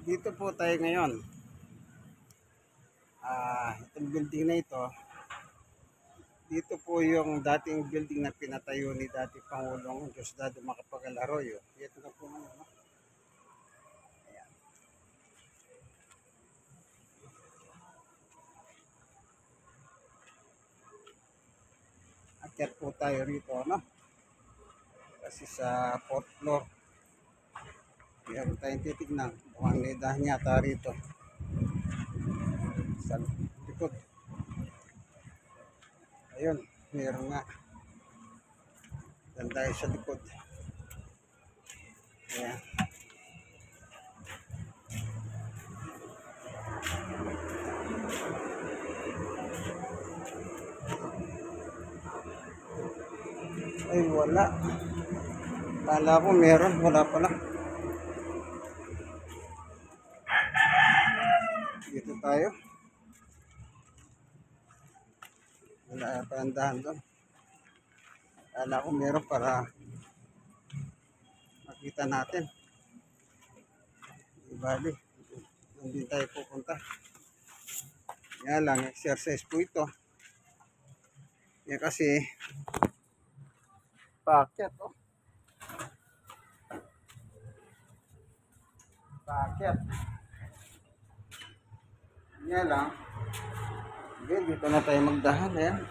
Dito po tayo ngayon. Itong building na ito, dito po yung dating building na pinatayo ni dati Pangulong Diosdado Macapagal Arroyo. Ito na po ngayon. No? Ayan. Akyat po tayo rito, no? Kasi sa 4th floor. Meron tayong titignan. Mukhang nidahan yata rito. Sa likod. Ayun, meron nga. Dan tayo sa likod. Ayan. Ay, wala. Kala ko meron, wala pala. Dito tayo. Wala pa ang dahan doon. Kala ko meron para makita natin. Ibali. Hindi tayo pupunta. Nga lang, exercise po ito. Yan kasi paakyat, oh. Paakyat. Nga lang, dito na tayo magdahan. Ayan.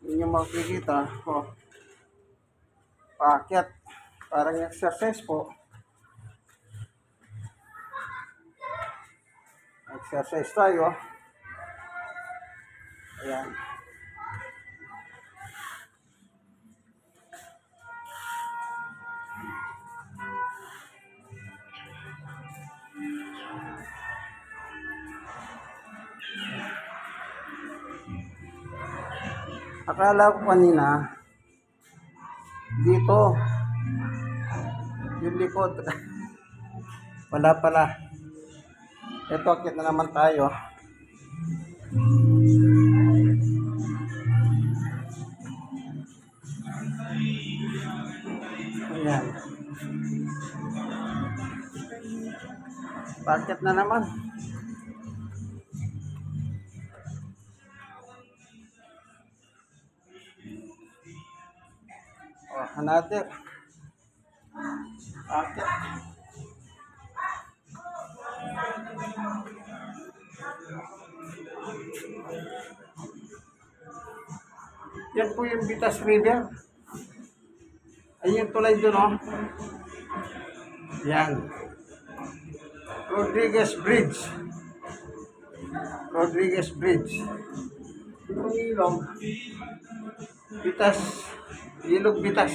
Hindi nyo makikita. Oh. Paakyat. Parang exercise po. Exercise tayo. Ayan. Akala ko kanina dito yung likod. Wala pala. Ito, akit na naman tayo. Ayan. Bakit na naman? Oh, another. Bakit? Yan po yung Vitas River. Ayun yung tulay doon, oh. Yan. Rodriguez Bridge. Rodriguez Bridge. Itong ilog. Vitas. Ilog Vitas.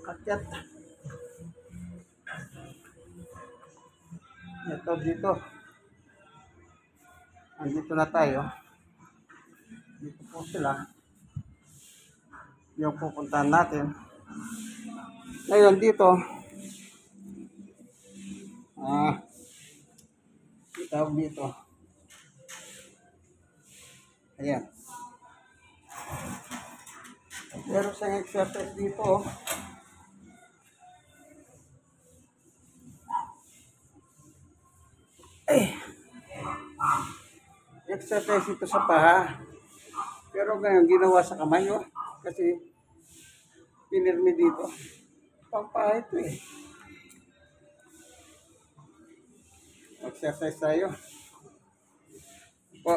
Kakyat. Ito dito. Andito na tayo. Dito po sila. Yung pupuntahan natin. Ngayon dito. Tawag dito. Ayan. Meron siyang exercise dito, oh. Exercise ito sa paha. Pero ngayon ginawa sa kamay, oh. Kasi pinirmi dito. Pampaha ito, eh. Exercise tayo. Po.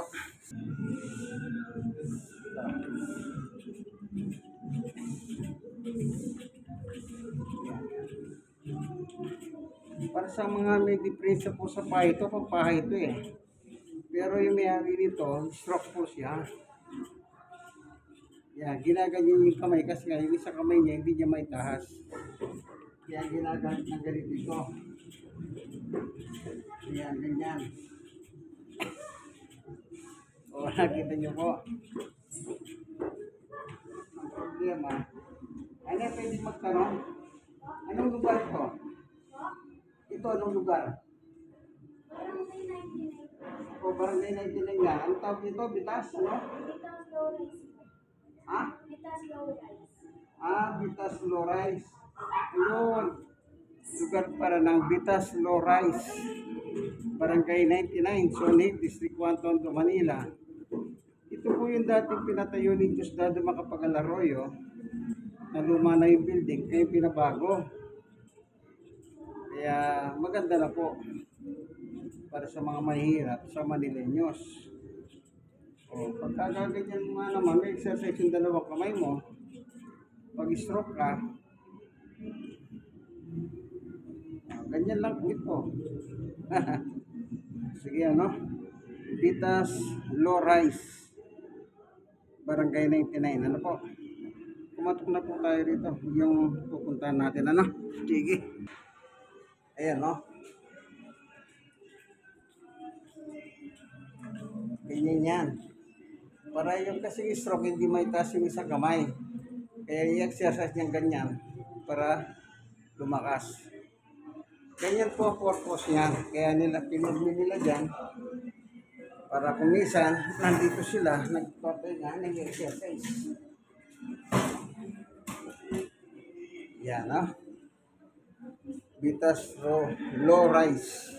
Para sa mga may depresya po sa paha ito, pampaha ito, eh. Pero yung may-ari nito, stroke po siya. Yan, ginaganyan yung kamay kasi yung isa kamay niya hindi niya may tahas. Kaya ginagamit ng ganito ito. Yan, ganyan. O, nakita niyo po. Ang problema, ano pwede magtanong? Anong lugar ito? Ito anong lugar? O, barangay 99 nga. Ano tawag dito? Bitas? Ano? Bitas low rice. Ha? Bitas low rice. Bitas Low Rice. Ayun. Lugar para ng Bitas Low Rice. Barangay 99, Sonig, District 1, Tondo, Manila. Ito po yung dating pinatayo ni Diosdado Macapagal Arroyo na luma na yung building, kaya pinabago. Kaya maganda na po para sa mga mahihirap sa Manileños. O, pagkagaganyan mo nga naman, may exercise yung dalawang kamay mo. Pag stroke ka, ganyan lang po ito. Sige, ano? Bitas Low Rice, Barangay 99. Ano po? Pumatok na po tayo rito. Yung pupuntahan natin, ano? Sige. Ayan, no? Ganyan yan. Para yung kasing stroke, hindi may taas yung isang kamay. Kaya i-exercise niyang ganyan para lumakas. Ganyan po ang purpose niya. Kaya nila, pinurmi nila dyan. Para kung minsan, nandito sila, nagpapahinga, nag-exercise. Yan, ha? Bitas Low Rice.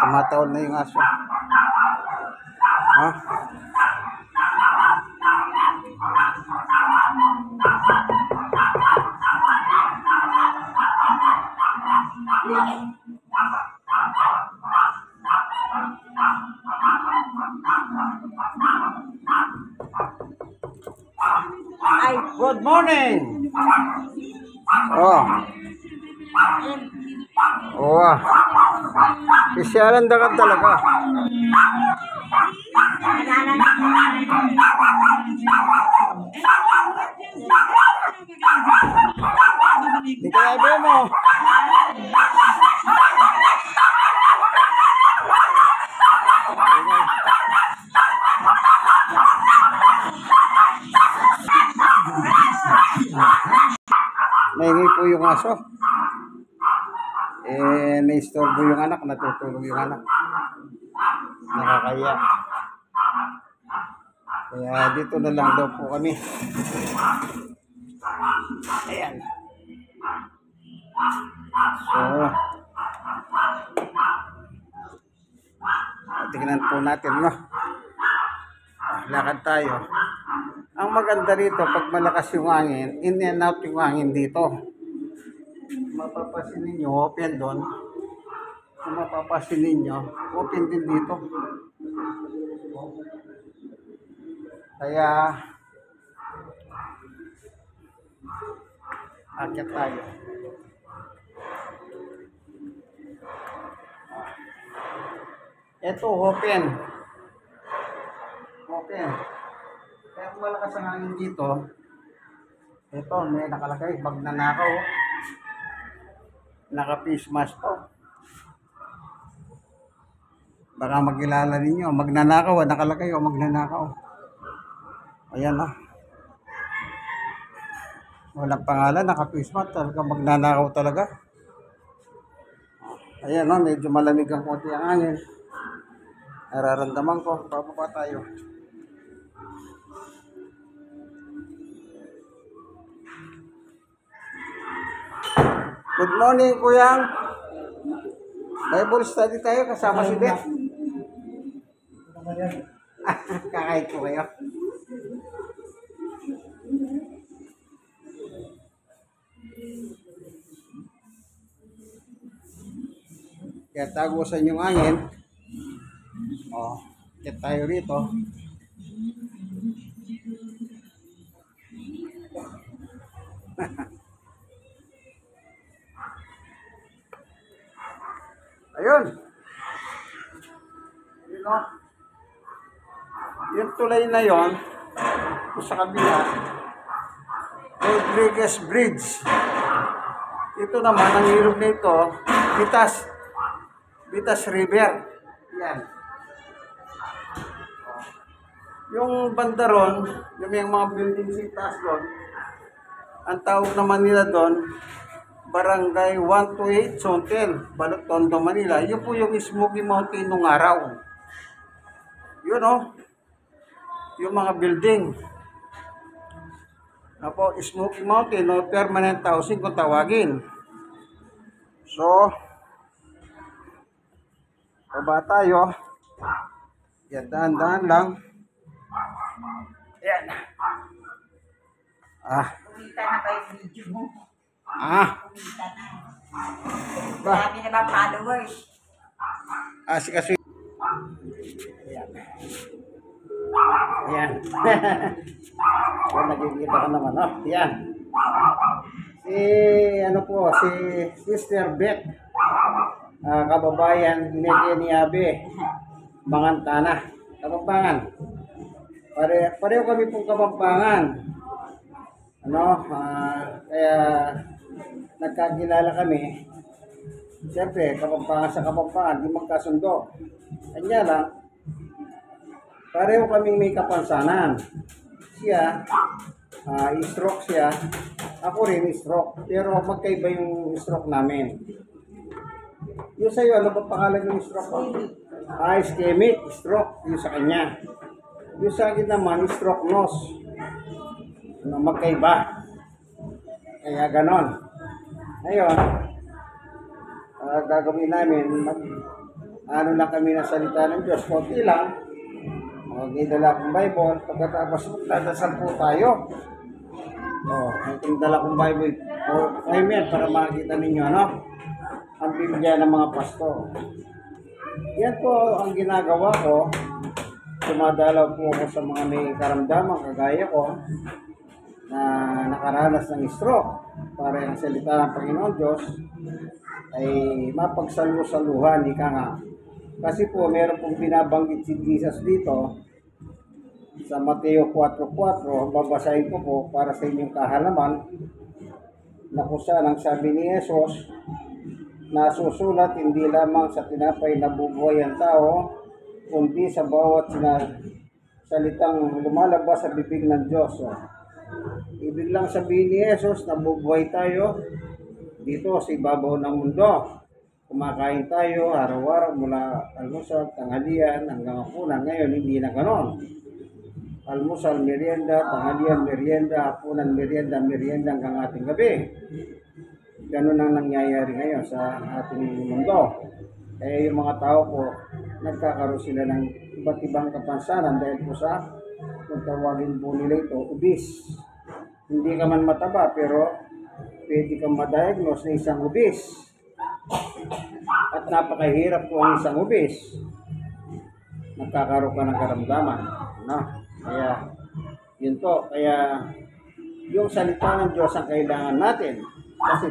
Tumatawal na yung aso. Ha? Ay, good morning! Oh. Oh. Isyalan da ka talaga. Di kaya ba mo? Nahingi po yung aso. Naistorbo yung anak, natutulog yung anak. Nakakaya. Kaya dito na lang daw po kami. Ayan. So, tingnan po natin, no? Lakad tayo. Ang maganda rito, pag malakas yung hangin, in and out yung hangin dito. Mapapasin ninyo, open doon. Kung mapapasin ninyo, open din dito. Kaya, akyat tayo. Ito, open. Open. Kaya kung malakas ang hangin dito, ito, may nakalagay, magnanakaw. Naka-face mask po. Baka magkilala ninyo, magnanakaw, nakalagay o magnanakaw. Ayan na. Walang pangalan, naka-face mask, talaga magnanakaw talaga. Ayan o, medyo malamig ang konti ang hangin. Nararamdaman ko, bababa tayo. Good morning, Kuyang. Bible study tayo, kasama si Beth. Kakait ko kayo. Kaya tagusan yung hangin. O, get tayo rito. Ayun. Ayun o. Yung tulay na yon, sa kabila, Rodriguez Bridge. Ito naman, ang ilog nito, Vitas River. Yan. Yung banda ron, yung mga building sa taas doon, ang tawag naman nila doon, Barangay 128 Sontel, Balot, Tondo, Manila. Yun po yung Smoky Mountain nung araw. Yun yung mga building. Apo, Smoky Mountain o permanent housing kung tawagin. So, baba tayo. Yan, dahan-dahan lang. Yan. Kumita na ba yung video mo? Kumita na. Ba? Marami na ba followers? Si kasi. Ayan. Ayan. Ayan, nagkikita ka naman, Ayan. Si Sister Beth, kababayan ni Abe, Mangantana. Kapampangan. Pareho kami pong Kapampangan. Kaya nagkakilala kami. Siyempre, Kapampangan sa Kapampangan, di magkasundo. Kanya lang, pareho kaming may kapansanan. Siya, stroke siya. Ako rin stroke. Pero magkaiba yung stroke namin. Yung sa'yo, ano ba pangalan yung stroke ko? Ischemic stroke. Yung sa kanya. Yung sa akin naman, stroke nose. Magkaiba. Kaya ganon. Ngayon, gagawin namin, lang kami na salita ng Diyos. Kunti lang. Magdala akong Bible. Pagkatapos, dadasal po tayo. Ang dala kong Bible. 5 minutes para makikita ninyo, ang Biblia ng mga pastor. Yan po ang ginagawa ko. Sumadalaw po ako sa mga may karamdaman kagaya ko na nakaranas ng stroke para ang salita ng Panginoon Diyos ay mapagsalu-saluhan, ika nga. Kasi po meron pong binabanggit si Jesus dito sa Mateo 4:4, babasahin ko po para sa inyong kahalaman na kung saan ang sabi ni Jesus, nasusulat hindi lamang sa tinapay na bubuhay ang tao, kundi sa bawat salitang lumalabas sa bibig ng Diyos. Ibig lang sabihin ni Jesus na bubuhay tayo dito sa ibabaw ng mundo. Kumakain tayo araw-araw mula almusal, tanghalian hanggang hapunan. Ngayon hindi na ganon. Almusal, merienda, tanghalian, merienda, hapunan, merienda, merienda hanggang ating gabi. Ganon ang nangyayari ngayon sa ating mundo. Kaya yung mga tao po, nagkakaroon sila ng iba't ibang kapansanan dahil po sa, kung tawagin po nila ito, obese. Hindi ka man mataba pero pwede kang ma-diagnose na isang obese. At napakahirap po ang isang obese. Nagkakaroon ka ng karamdaman. Kaya, yun to. Kaya, yung salita ng Diyos ang kailangan natin. Kasi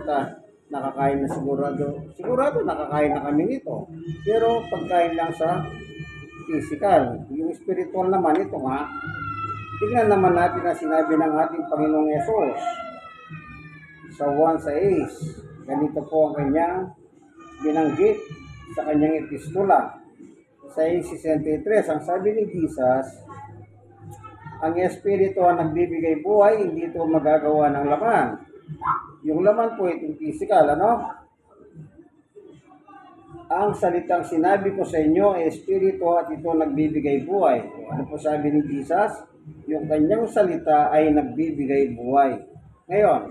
nakakain na sigurado nakakain na kami nito. Pero pagkain lang sa physical. Yung spiritual naman, ito nga, tingnan naman natin ang sinabi ng ating Panginoong Yesus sa 1:6. Ganito po ang kanyang binanggit sa kanyang epistula. Sa 6:63, ang sabi ni Jesus, ang Espiritu ang nagbibigay buhay, hindi ito magagawa ng laman. Yung laman po itong physical, Ang salitang sinabi ko sa inyo ay Espiritu at ito nagbibigay buhay. Ano po sabi ni Jesus? Yung kanyang salita ay nagbibigay buhay. Ngayon,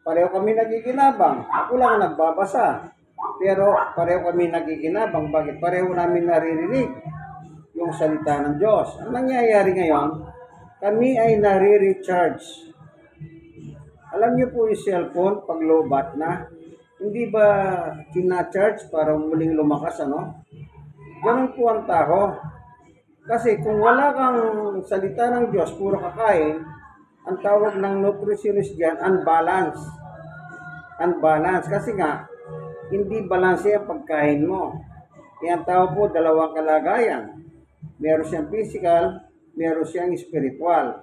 pareho kami nagiginabang. Ako lang nagbabasa. Pero pareho kami nagiginabang. Bakit? Pareho namin naririnig yung salita ng Diyos. Ang nangyayari ngayon, kami ay nare-recharge. Alam niyo po yung cellphone, pag low bat na, hindi ba kina-charge para muling lumakas, Ganun po ang tao. Kasi kung wala kang salita ng Diyos, puro kakain, ang tawag ng nutritionist dyan, unbalance. Unbalance. Kasi nga, hindi balanse ang pagkain mo. Kaya ang tawag po, dalawang kalagayan. Meron siyang physical, meron siyang spiritual.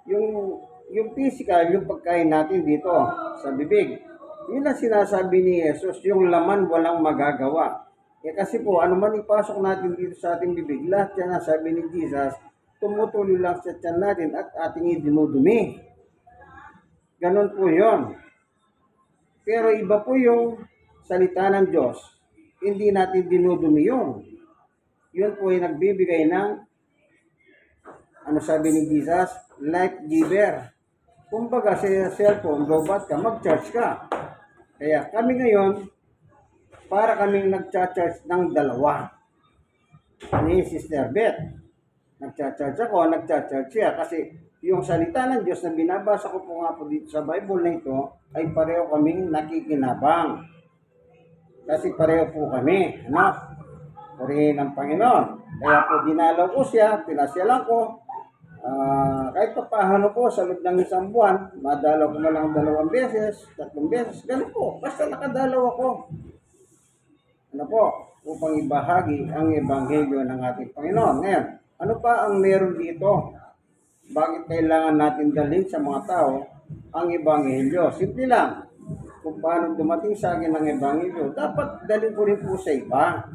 Yung physical, yung pagkain natin dito sa bibig. Yun ang sinasabi ni Jesus, yung laman walang magagawa. Kasi po, ano man ipasok natin dito sa ating bibig, lahat yan ang sabi ni Jesus, tumutuloy lang sa tiyan natin at ating idinudumi. Ganon po yon. Pero iba po yung salita ng Diyos. Hindi natin dinudumi yun. Yun po ay nagbibigay ng, ano sabi ni Jesus, life giver. Kumbaga sa cellphone, robot ka, mag-charge ka. Kaya kami ngayon, para kaming nag-charge ng dalawa. Ni Sister Beth. Nag-charge ako, nag-charge siya. Kasi yung salita ng Diyos na binabasa ko po nga po dito sa Bible na ito, ay pareho kaming nakikinabang. Kasi pareho po kami. Ano? Purihin ng Panginoon. Kaya po dinalaw ko siya, pinasyalan ko. Kahit pa paano po sa loob ng isang buwan, madalaw ko na lang 2 beses, 3 beses, ganun po. Basta nakadalaw ako. Ano po? Upang ibahagi ang ebanghelyo ng ating Panginoon. Ngayon, ano pa ang meron dito? Bakit kailangan natin dalhin sa mga tao ang ebanghelyo? Simple lang. Kung paano dumating sa akin ang ebanghelyo, dapat dalhin ko rin po sa iba.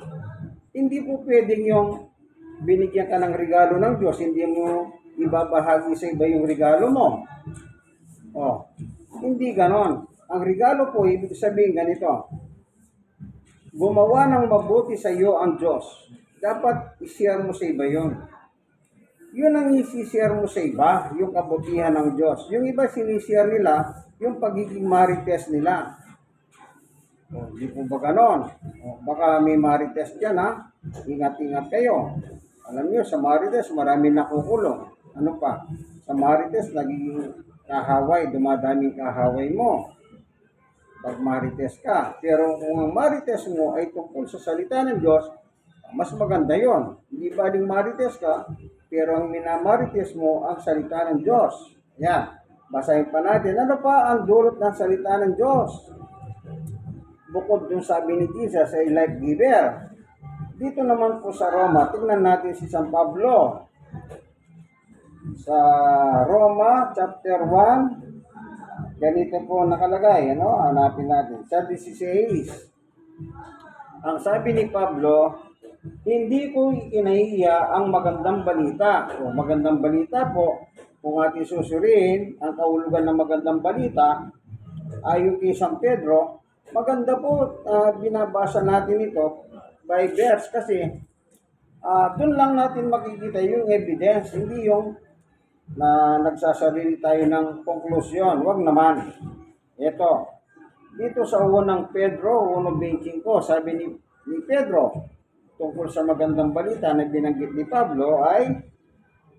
Hindi po pwedeng yung binigyan ka ng regalo ng Diyos, hindi mo ibabahagi sa iba yung regalo mo. Hindi ganon. Ang regalo po, ibig sabihin ganito. Gumawa ng mabuti sa iyo ang Diyos. Dapat i-share mo sa iba yun. Yun ang isi-share mo sa iba, yung kabutihan ng Diyos. Yung iba sinishare nila, yung pagiging marites nila. Hindi po ba ganon? Baka may marites dyan ha. Ingat-ingat kayo. Alam niyo, sa marites, marami nakukulong. Ano pa? Sa marites, nagiging kahaway, dumadaming kahaway mo. Pag marites ka. Pero kung ang marites mo ay tungkol sa salita ng Diyos, mas maganda yon. Hindi baling marites ka, pero ang minamarites mo ang salita ng Diyos. Yan. Basahin pa natin. Ano pa ang dulot ng salita ng Diyos? Bukod dun sabi ni Jesus ay life giver. Dito naman po sa Roma, tingnan natin si San Pablo. Sa Roma chapter 1, ganito po nakalagay, ano? Hanapin natin. Sa 16. Ang sabi ni Pablo, hindi ko inahiya ang magandang balita. O magandang balita po, kung ating susuriin, ang kahulugan ng magandang balita, ayon kay San Pedro, maganda po, binabasa natin ito by verse kasi doon lang natin makikita yung evidence, hindi yung na nagsasarili tayo ng konklusyon. Wag naman. Ito, dito sa unang Pedro 1:25, sabi ni Pedro, tungkol sa magandang balita na binanggit ni Pablo ay,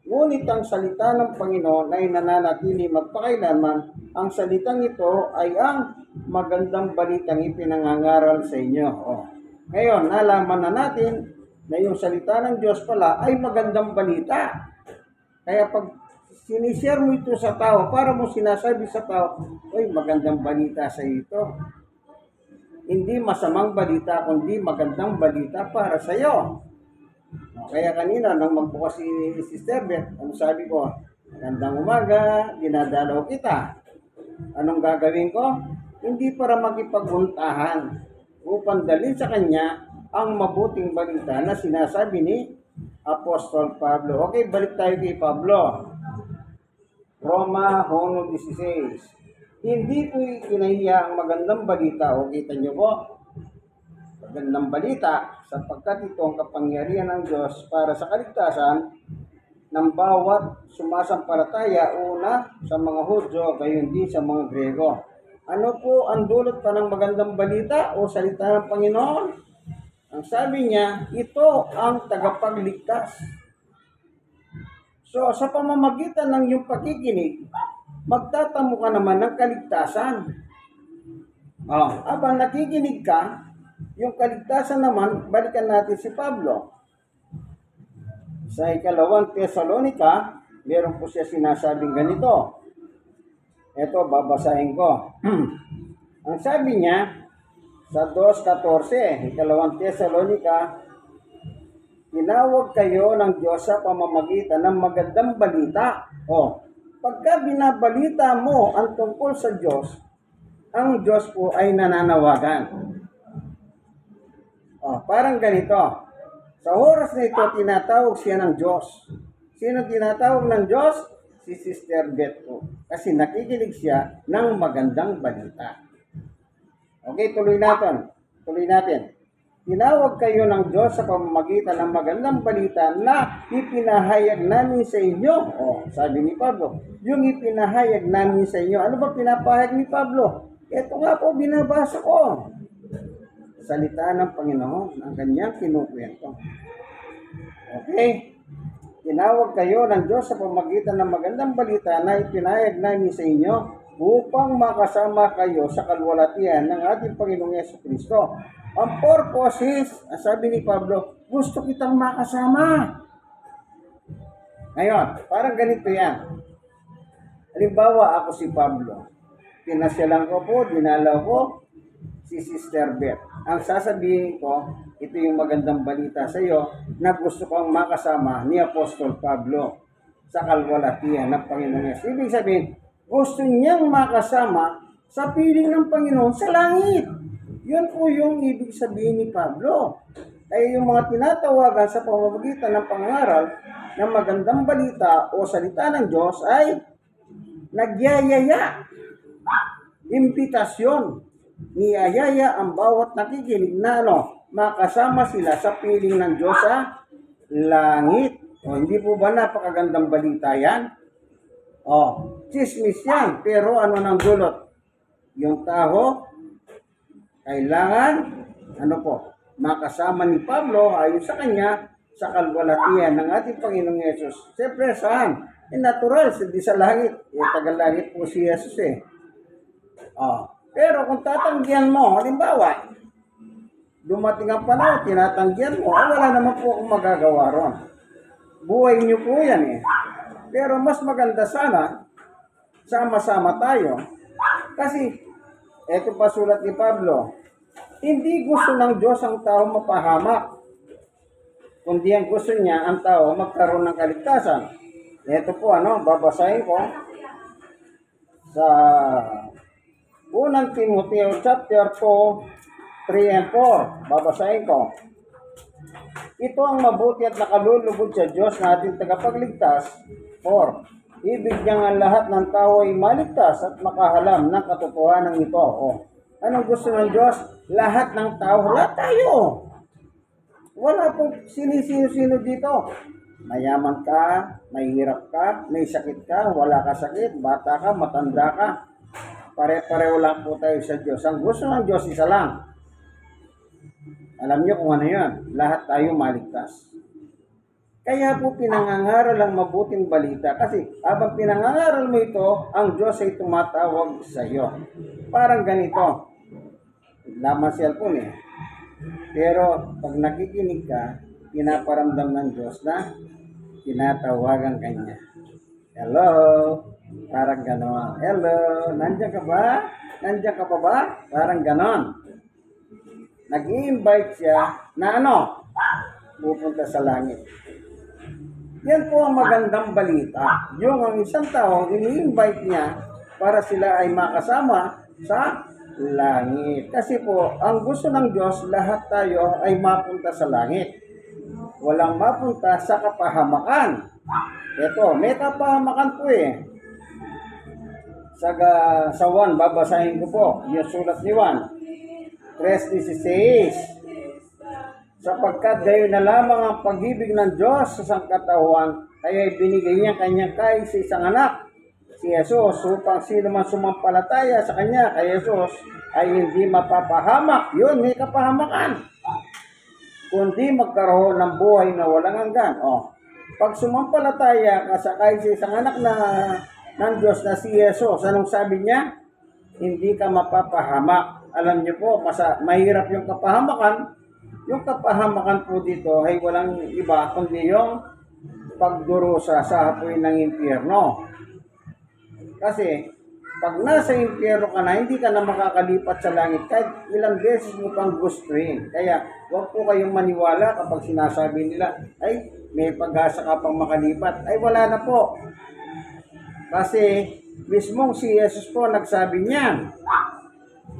ngunit ang salita ng Panginoon ay nananatili magpakailanman. Ang salitang ito ay ang magandang balitang ipinangangaral sa inyo. Ngayon, nalaman na natin na yung salita ng Diyos pala ay magandang balita. Kaya pag sinishare mo ito sa tao, para mo sinasabi sa tao, ay magandang balita sa ito. Hindi masamang balita, kundi magandang balita para sa iyo. Kaya kanina, nang magbukas si Sister Beth, ano sabi ko? Magandang umaga, dinadalaw kita. Anong gagawin ko? Hindi para makipagbuntahan, upang dalhin sa kanya ang mabuting balita na sinasabi ni Apostol Pablo. Okay, balik tayo kay Pablo. Roma 1:16. Hindi ko inahiya ang magandang balita. O kita nyo po, magandang balita, sapagkat ito ang kapangyarihan ng Diyos para sa kaligtasan ng bawat sumasampalataya, una sa mga Hudyo, gayon din sa mga Grego. Ano po ang dulot pa ng magandang balita o salita ng Panginoon? Ang sabi niya, ito ang tagapagligtas. So, sa pamamagitan ng iyong pakikinig, magtatamo ka naman ng kaligtasan. Habang nakikinig ka, yung kaligtasan naman, balikan natin si Pablo. Sa 2 Tesalonica, meron po siya sinasabing ganito. Ito, babasahin ko. Ang sabi niya, sa 2:14, 2 Tesalonica tinawag kayo ng Diyos sa pamamagitan ng magandang balita. O, pagka binabalita mo ang tungkol sa Diyos, ang Diyos po ay nananawagan. O, parang ganito. Sa oras na ito, tinatawag siya ng Diyos. Sino tinatawag ng Diyos? Si Sister Beth po. Kasi nakikinig siya ng magandang balita. Okay, tuloy natin. Tinawag kayo ng Diyos sa pamamagitan ng magandang balita na ipinahayag namin sa inyo. O, sabi ni Pablo, yung ipinahayag namin sa inyo. Ano ba pinapahayag ni Pablo? Ito nga po, binabasa ko. Salita ng Panginoon, ang kanyang kinukwento. Okay? Tinawag kayo ng Diyos sa pamamagitan ng magandang balita na ipinahayag namin sa inyo upang makasama kayo sa kalwalatian ng ating Panginoong Jesucristo. Ang purpose is, sabi ni Pablo, gusto kitang makasama. Ngayon, parang ganito yan. Halimbawa, ako si Pablo. Pinasyalan ko po, dinalaw ko si Sister Beth. Ang sasabihin ko, ito yung magandang balita sa iyo na gusto kong makasama ni Apostol Pablo sa kalwalatian ng Panginoon Yesus. Ibig sabihin, gusto niyang makasama sa piling ng Panginoon sa langit. Yun po yung ibig sabihin ni Pablo. Kaya yung mga tinatawagan sa pamamagitan ng pangaral ng magandang balita o salita ng Diyos ay nagyayaya. Imbitasyon. Niyayaya ang bawat nakikinig na makasama sila sa piling ng Diyos sa langit. O, hindi po ba napakagandang balita yan? O, chismis yan. Pero ano nang dulot? Yung tao, kailangan, makasama ni Pablo ayon sa kanya sa kalwalatian ng ating Panginoong Yesus. Siyempre, saan? Natural, hindi sa langit. Tagalangit po si Yesus eh. Pero kung tatanggihan mo, halimbawa, dumating ang panahon, tinatanggihan mo, wala naman po akong magagawa ron. Buhay niyo po yan eh. Pero mas maganda sana, sama-sama tayo. Kasi, eto pa sulat ni Pablo, hindi gusto ng Diyos ang tao mapahamak, kundi ang gusto niya ang tao magkaroon ng kaligtasan. Ito po, babasahin ko sa 1 Timoteo chapter 2, 3 and 4. Babasahin ko. Ito ang mabuti at nakalulugod sa Diyos na ating tagapagligtas. 4. Ibig niyang ang lahat ng tao ay maligtas at makahalam ng katotohanan ito. Anong gusto ng Diyos? Lahat ng tao, lahat tayo. Wala po sino-sino dito. Mayaman ka, mahirap ka, may sakit ka, wala ka sakit, bata ka, matanda ka. Pare-pareho lang po tayo sa Diyos. Ang gusto ng Diyos, isa lang. Alam niyo kung ano yan. Lahat tayo maligtas. Kaya po pinangangaral ang mabuting balita. Kasi habang pinangangaral mo ito, ang Diyos ay tumatawag sa iyo. Parang ganito. Laman cellphone eh. Pero pag nakikinig ka, pinaparamdam ng Diyos na tinatawagan ka niya. Hello? Parang ganon. Hello? Nandiyan ka ba? Nandiyan ka pa ba? Parang ganon. Nag-i-invite siya na pupunta sa langit. Yan po ang magandang balita. Yung ang isang tao, ini-invite niya para sila ay makasama sa langit. Kasi po, ang gusto ng Diyos, lahat tayo ay mapunta sa langit. Walang mapunta sa kapahamakan. Ito, may kapahamakan po eh. Sa 1, babasahin ko po, yung sulat ni 1. 3:16. Sapagkat gayon na lamang ang pag-ibig ng Diyos sa sangkatauhan, kaya ibinigay niya kanyang kahit sa isang anak, si Jesus, upang sino man sumampalataya sa kanya, kay Jesus, ay hindi mapapahamak. Yun, may kapahamakan. Kundi magkaroon ng buhay na walang hanggan. Pag sumampalataya ka sa kahit sa isang anak ng Diyos na si Jesus, anong sabi niya? Hindi ka mapapahamak. Alam niyo po, mahirap yung kapahamakan. Yung kapahamakan po dito ay walang iba kundi yung pagdurusa sa apoy ng impyerno. Kasi Pag nasa impyerno ka na, hindi ka na makakalipat sa langit kahit ilang beses mo pang gustuin. Kaya huwag po kayong maniwala kapag sinasabi nila, ay may pag-asa ka pang makalipat. Ay wala na po. Kasi mismong si Jesus po nagsabi niyan.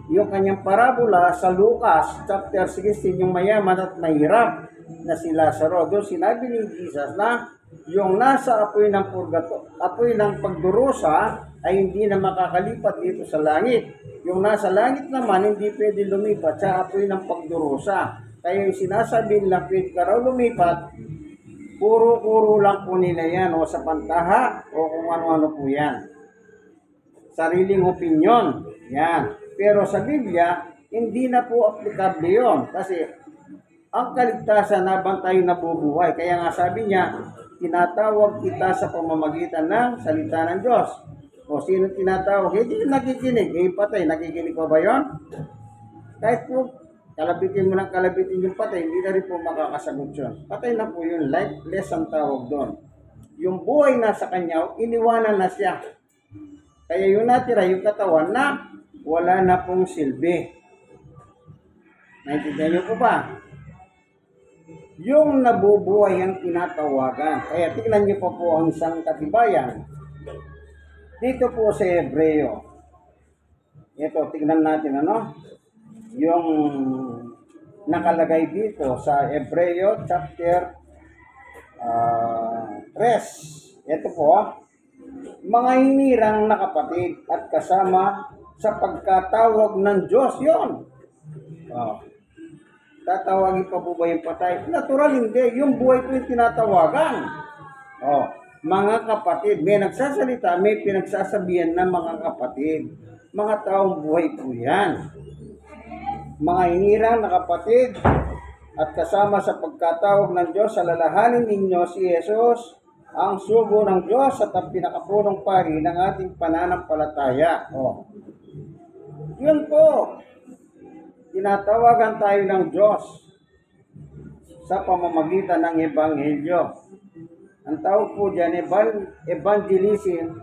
Yung kanyang parabola sa Lucas chapter 16, yung mayaman at mahirap na si Lazaro. Doon sinabi ni Jesus na yung nasa apoy ng apoy ng pagdurusa ay hindi na makakalipat dito sa langit. Yung nasa langit naman hindi pwede lumipat sa apoy ng pagdurusa. Kaya yung sinasabi nila pwede ka raw lumipat, puro-puro lang po nila yan o sa pantaha o kung ano-ano po yan. Sariling opinyon. Yan. Pero sa Biblia, hindi na po applicable yun. Kasi ang kaligtasan habang tayo nabubuhay. Kaya nga sabi niya, tinatawag kita sa pamamagitan ng salita ng Diyos. O sino tinatawag? Hindi nakikinig. Eh patay, nakikinig pa ba yun? Kahit po, kalabitin mo ng kalabitin yung patay, hindi na rin po makakasagot yun. Patay na po yun, lifeless ang tawag doon. Yung buhay na sa kanya, iniwanan na siya. Kaya yung natira, yung katawan na wala na pong silbi. Naintindihan niyo po ba? Yung nabubuhay ang tinatawagan. Kaya tignan niyo pa po ang isang katibayan. Dito po sa Hebreo. Ito, tignan natin ano. Yung nakalagay dito sa Hebreo chapter 3. Ito po, mga hinirang na kapatid at kasama sa pagkatawag ng Diyos. Yun. Tatawagin pa po ba yung patay? Natural hindi. Yung buhay po yung tinatawagan. Mga kapatid, may nagsasalita, may pinagsasabihan ng mga kapatid. Mga taong buhay po yan. Mga hinirang na kapatid at kasama sa pagkatawag ng Diyos, alalahanin ninyo si Jesus, ang sugo ng Diyos at ang pinakapunong pari ng ating pananampalataya. Yun po. Tinatawagan tayo ng Diyos sa pamamagitan ng Ebanghelyo. Ang tawag po dyan, evangelism,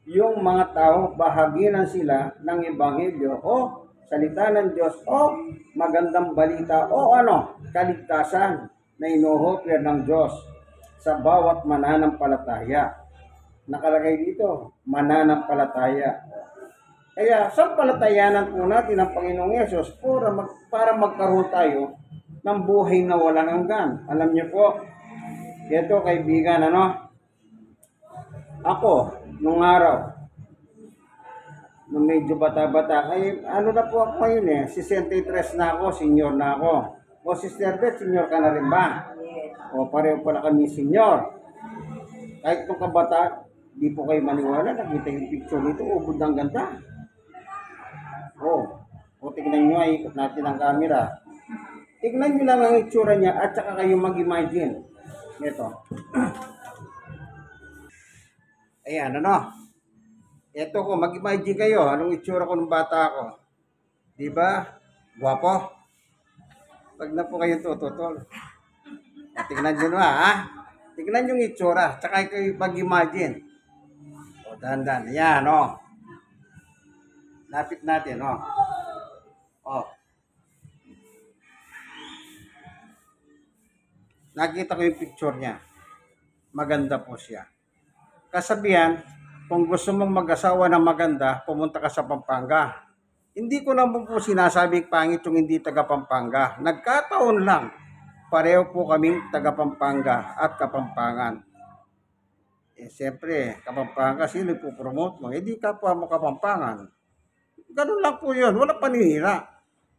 yung mga tao, bahaginan sila ng Ebanghelyo o salita ng Diyos o magandang balita o kaligtasan na inuhopir ng Diyos sa bawat mananampalataya. Nakalagay dito, mananampalataya. Kaya sampalatayanan po natin ang Panginoong Yesus para magkaroon tayo ng buhay na walang hanggan. Alam niyo po, ito kaibigan, ako, nung araw, nung medyo bata-bata, na po ako ngayon 63 na ako, senior na ako. O Sister Beth, senior ka na rin ba? O pareho pala kami senior. Kahit nung kabata, di po kayo maniwala, nakita yung picture nito, ubod ng ganda. O tignan nyo, ikot natin ang camera. Tignan nyo lang ang itsura niya at saka kayo mag-imagine. Ito. Ayan, Ito ko, mag-imagine kayo, anong itsura ko ng bata ako. Diba? Guwapo? Pag na po kayo tututol. Tignan nyo Tignan yung itsura, tsaka kayo mag-imagine. Dahan-dahan. Ayan, Lapit natin, Nakita ko yung picture niya. Maganda po siya. Kasabihan, kung gusto mong mag-asawa ng maganda, pumunta ka sa Pampanga. Hindi ko naman po sinasabing pangit yung hindi taga Pampanga. Nagkataon lang. Pareho po kaming taga Pampanga at Kapampangan. Siyempre, Kapampangan, sino po promote mo? Di kapwa mo Kapampangan. Ganun lang po yun. Wala paninira.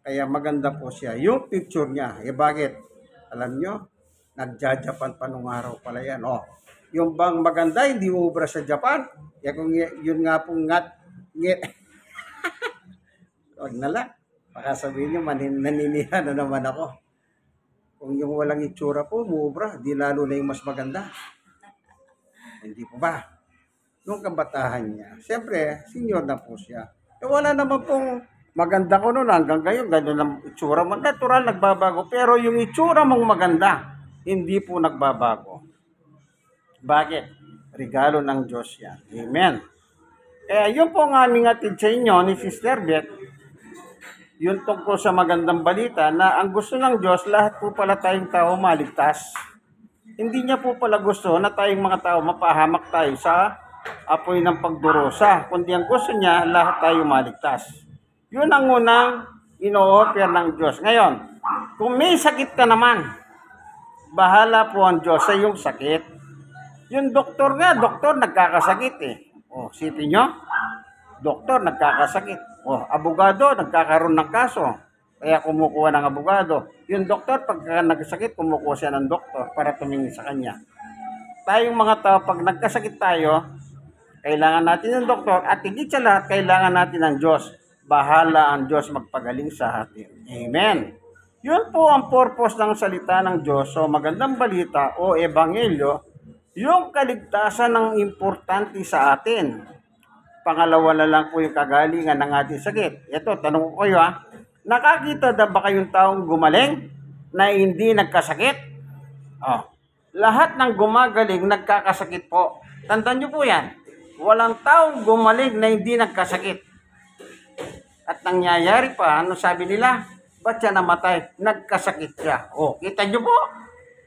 Kaya maganda po siya. Yung picture niya. Bakit? Alam nyo? Nagja-Japan pa nung araw pala yan. Yung bang maganda, hindi ubra sa Japan. Kung yun nga pong Huwag na lang. Baka sabihin nyo, naninira na naman ako. Kung yung walang itsura po, umubra, di lalo na yung mas maganda. Hindi po ba? Nung kabatahan niya, siyempre, senior na po siya. Wala naman pong maganda ko noon hanggang ngayon, gano'n ang itsura mo. Natural, nagbabago. Pero yung itsura mong maganda, hindi po nagbabago. Bakit? Regalo ng Diyos yan. Amen. Kaya yun po ang aming atid sa inyo ni Sister Beth. Yun tungkol sa magandang balita na ang gusto ng Diyos, lahat po pala tayong tao maligtas. Hindi niya po pala gusto na tayong mga tao mapahamak tayo sa apoy ng pagdurusa, kundi ang gusto niya, lahat tayo maligtas. Yun ang unang ino-offer ng Diyos. Ngayon, kung may sakit ka naman, bahala po ang Diyos sa iyong sakit. Yung doktor nga, doktor nagkakasakit eh. O, sipin nyo, doktor nagkakasakit. O, abogado nagkakaroon ng kaso. Kaya kumukuha ng abogado. Yung doktor, pagka nagkasakit, kumukuha siya ng doktor para tumingin sa kanya. Tayong mga tao, pag nagkasakit tayo, kailangan natin ng doktor at higit sa lahat, kailangan natin ng Diyos. Bahala ang Diyos magpagaling sa atin. Amen. Yun po ang purpose ng salita ng Diyos. So, magandang balita o ebanghelyo, yung kaligtasan ng importante sa atin. Pangalawa na lang po yung kagalingan ng ating sakit. Ito, tanong ko kayo ha. Nakakita na ba kayong taong gumaling na hindi nagkasakit? Oh, lahat ng gumagaling nagkakasakit po. Tandaan nyo po yan. Walang taong gumaling na hindi nagkasakit. At nangyayari pa, ano sabi nila? Ba't siya namatay? Nagkasakit siya. Oh, kita nyo po?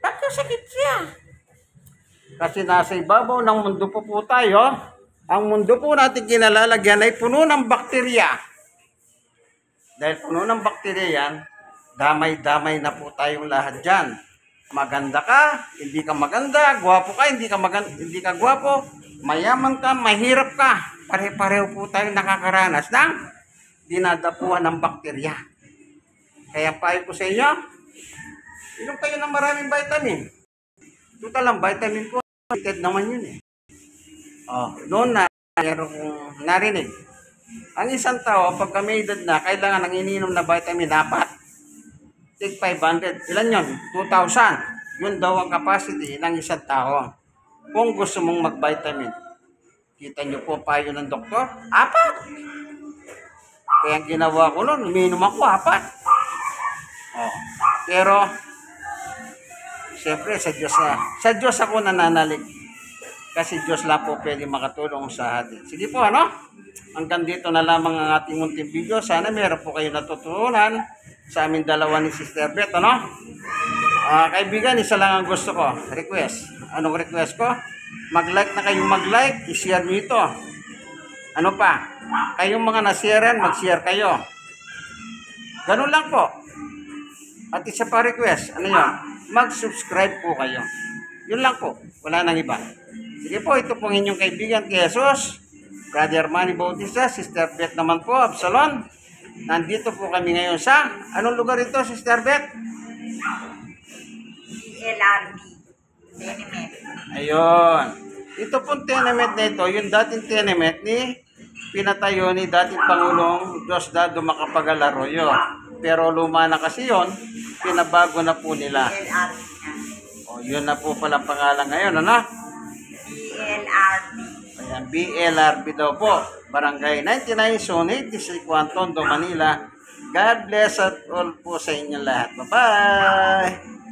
Nagkasakit siya. Kasi nasa ibabaw ng mundo po tayo. Ang mundo po natin kinalalagyan ay puno ng bakterya. Dahil puno ng bakterya yan, damay-damay na po tayong lahat dyan. Maganda ka, hindi ka maganda, gwapo ka, hindi ka gwapo, mayaman ka, mahirap ka. Pare-pareho po tayong nakakaranas ng dinadapuan ng bakterya. Kaya payo ko sa inyo, inom kayo ng maraming vitamin. Total lang, vitamin ko, limited naman yun eh. Oh, noon na, meron kong narinig. Ang isang tao, pagka may edad na, kailangan ng ininom na vitamin, 4. Take 500. Ilan yun? 2,000. Yun daw ang capacity ng isang tao. Kung gusto mong mag-vitamin. Kita nyo po payo ng doktor? 4. Kaya ang ginawa ko noon, uminom ako 4. Oh. Pero, siyempre, sa Diyos ako nananalig. Kasi Diyos lang po pwede makatulong sa atin. Sige po, ano? Hanggang dito na lamang ang ating munting video. Sana meron po kayo natutunan sa amin dalawa ni Sister Beth, ano? Kaibigan, isa lang ang gusto ko. Request. Anong request ko? Mag-like na kayong mag-like. I-share nyo ito. Ano pa? Kayong mga na-sharean, mag-share kayo. Ganun lang po. At isa pa request. Ano yun? Mag-subscribe po kayo. Yun lang po. Wala nang iba. Sige po, ito pong inyong kaibigan kay Jesus, Brother Manny Bautista, Sister Beth naman po, Absalon. Nandito po kami ngayon sa, anong lugar ito, Sister Beth? LRB. Tenement. Ayun. Ito pong tenement na ito, yung dating tenement ni pinatayo ni dating Pangulong Diosdado Macapagal Arroyo. Pero luma na kasi yun, pinabago na po nila. LRB na. O, yun na po pala pangalan ngayon, ano? BLRB. Ayan, BLRB daw po. Barangay 99, Zone 8, District 1, Tondo, Manila. God bless at all po sa inyo lahat. Bye-bye!